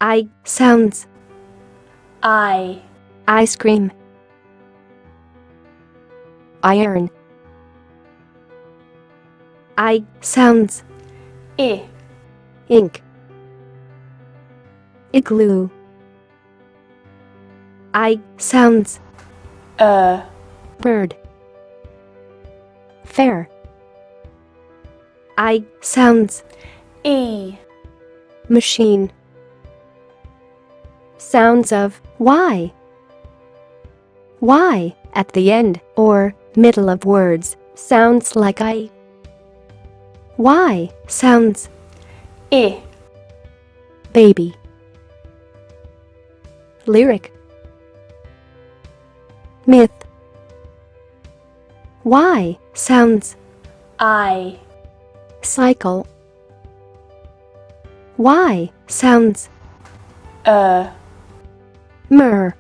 I sounds. I, Ice cream. Iron. I sounds. I, Ink. Igloo. I sounds. Bird. Fair. I sounds. E, Machine. Sounds of Y. Y at the end or middle of words sounds like I. Y sounds. I, Baby. Lyric. Myth. Y sounds. I, Cycle. Y sounds. Myrrh.